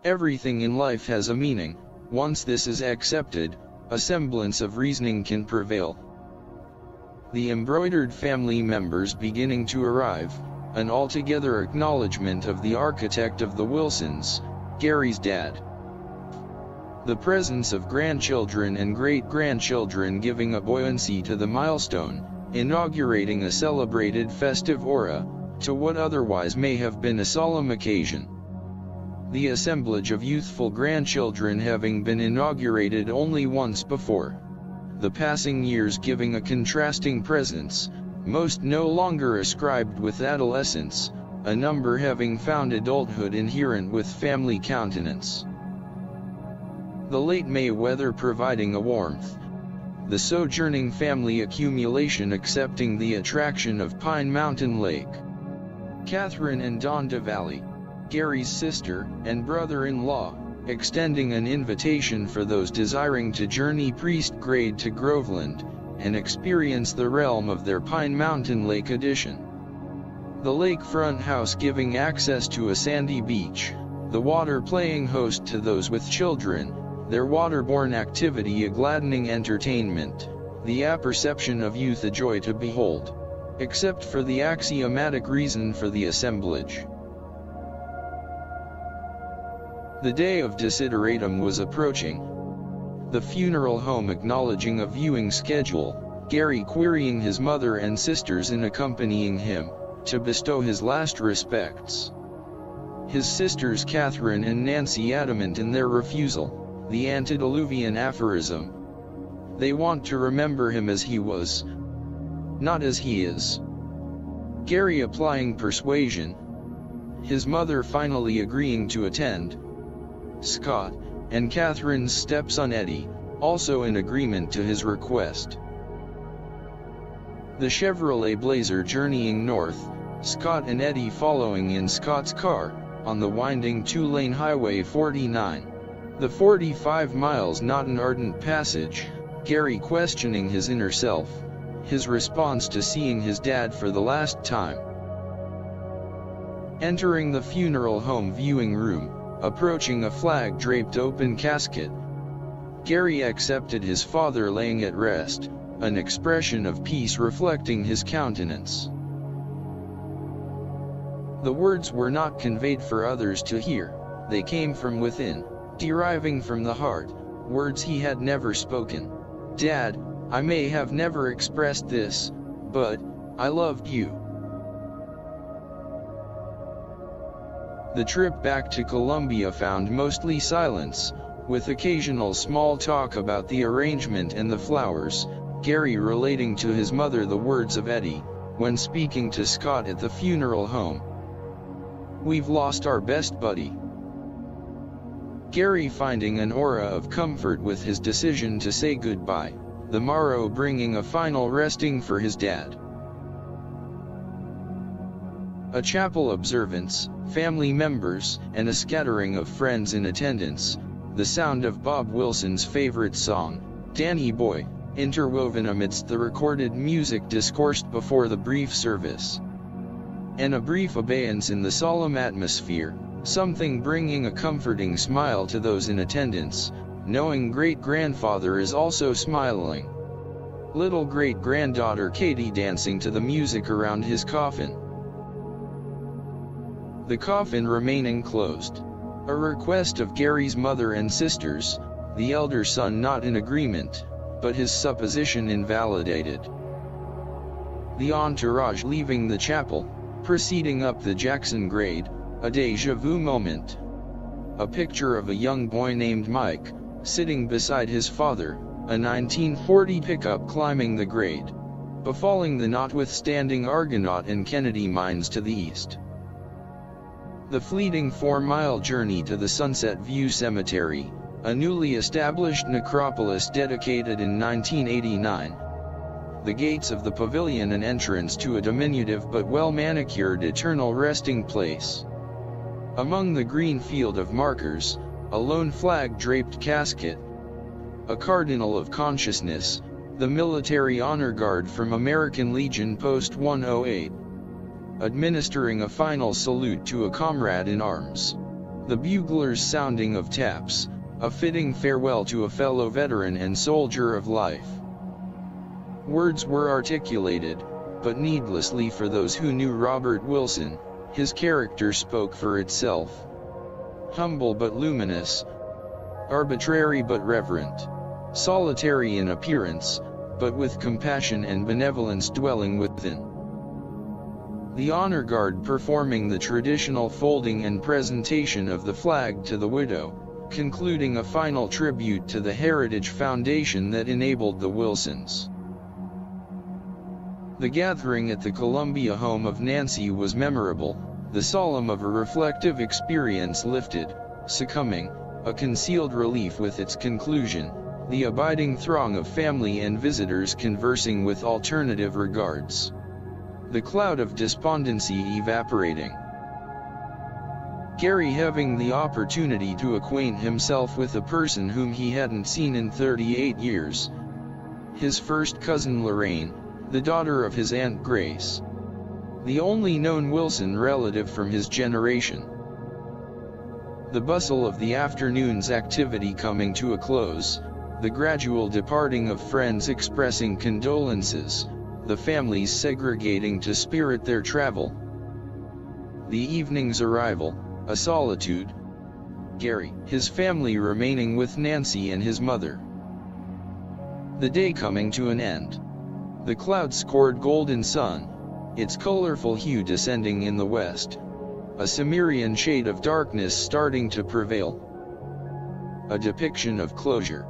Everything in life has a meaning. Once this is accepted, a semblance of reasoning can prevail. The embroidered family members beginning to arrive, an altogether acknowledgement of the architect of the Wilsons, Gary's dad. The presence of grandchildren and great-grandchildren giving a buoyancy to the milestone, inaugurating a celebrated festive aura, to what otherwise may have been a solemn occasion. The assemblage of youthful grandchildren having been inaugurated only once before. The passing years giving a contrasting presence, most no longer ascribed with adolescence, a number having found adulthood inherent with family countenance. The late May weather providing a warmth. The sojourning family accumulation accepting the attraction of Pine Mountain Lake. Catherine and Donda Valley, Gary's sister and brother-in-law, extending an invitation for those desiring to journey Priest Grade to Groveland, and experience the realm of their Pine Mountain Lake edition. The lakefront house giving access to a sandy beach, the water playing host to those with children, their waterborne activity a gladdening entertainment, the apperception of youth a joy to behold, except for the axiomatic reason for the assemblage. The day of desideratum was approaching. The funeral home acknowledging a viewing schedule, Gary querying his mother and sisters in accompanying him, to bestow his last respects. His sisters Catherine and Nancy adamant in their refusal, the antediluvian aphorism. They want to remember him as he was, not as he is. Gary applying persuasion. His mother finally agreeing to attend. Scott, and Catherine's stepson Eddie, also in agreement to his request. The Chevrolet Blazer journeying north, Scott and Eddie following in Scott's car, on the winding two-lane Highway 49. The 45 miles not an ardent passage, Gary questioning his inner self, his response to seeing his dad for the last time. Entering the funeral home viewing room, approaching a flag-draped open casket, Gary accepted his father laying at rest, an expression of peace reflecting his countenance. The words were not conveyed for others to hear, they came from within, deriving from the heart, words he had never spoken. "Dad, I may have never expressed this, but I loved you." The trip back to Columbia found mostly silence, with occasional small talk about the arrangement and the flowers, Gary relating to his mother the words of Eddie, when speaking to Scott at the funeral home. "We've lost our best buddy." Gary finding an aura of comfort with his decision to say goodbye, the morrow bringing a final resting for his dad. A chapel observance, family members, and a scattering of friends in attendance, the sound of Bob Wilson's favorite song, "Danny Boy," interwoven amidst the recorded music discoursed before the brief service. And a brief abeyance in the solemn atmosphere, something bringing a comforting smile to those in attendance, knowing great-grandfather is also smiling. Little great-granddaughter Katie dancing to the music around his coffin. The coffin remaining closed. A request of Gary's mother and sisters, the elder son not in agreement, but his supposition invalidated. The entourage leaving the chapel, proceeding up the Jackson grade, a déjà vu moment. A picture of a young boy named Mike, sitting beside his father, a 1940 pickup climbing the grade, befalling the notwithstanding Argonaut and Kennedy mines to the east. The fleeting 4-mile journey to the Sunset View Cemetery, a newly established necropolis dedicated in 1989. The gates of the pavilion an entrance to a diminutive but well-manicured eternal resting place. Among the green field of markers, a lone flag-draped casket. A cardinal of consciousness, the military honor guard from American Legion Post 108. Administering a final salute to a comrade in arms. The bugler's sounding of taps, a fitting farewell to a fellow veteran and soldier of life. Words were articulated, but needlessly for those who knew Robert Wilson. His character spoke for itself. Humble but luminous, arbitrary but reverent, solitary in appearance, but with compassion and benevolence dwelling within. The honor guard performing the traditional folding and presentation of the flag to the widow, concluding a final tribute to the heritage foundation that enabled the Wilsons. The gathering at the Columbia home of Nancy was memorable, the solemn of a reflective experience lifted, succumbing, a concealed relief with its conclusion, the abiding throng of family and visitors conversing with alternative regards. The cloud of despondency evaporating. Gary having the opportunity to acquaint himself with a person whom he hadn't seen in 38 years. His first cousin Lorraine, the daughter of his Aunt Grace. The only known Wilson relative from his generation. The bustle of the afternoon's activity coming to a close, the gradual departing of friends expressing condolences, the families segregating to spirit their travel. The evening's arrival, a solitude. Gary, his family remaining with Nancy and his mother. The day coming to an end. The cloud-scored golden sun, its colorful hue descending in the west. A Cimmerian shade of darkness starting to prevail. A depiction of closure.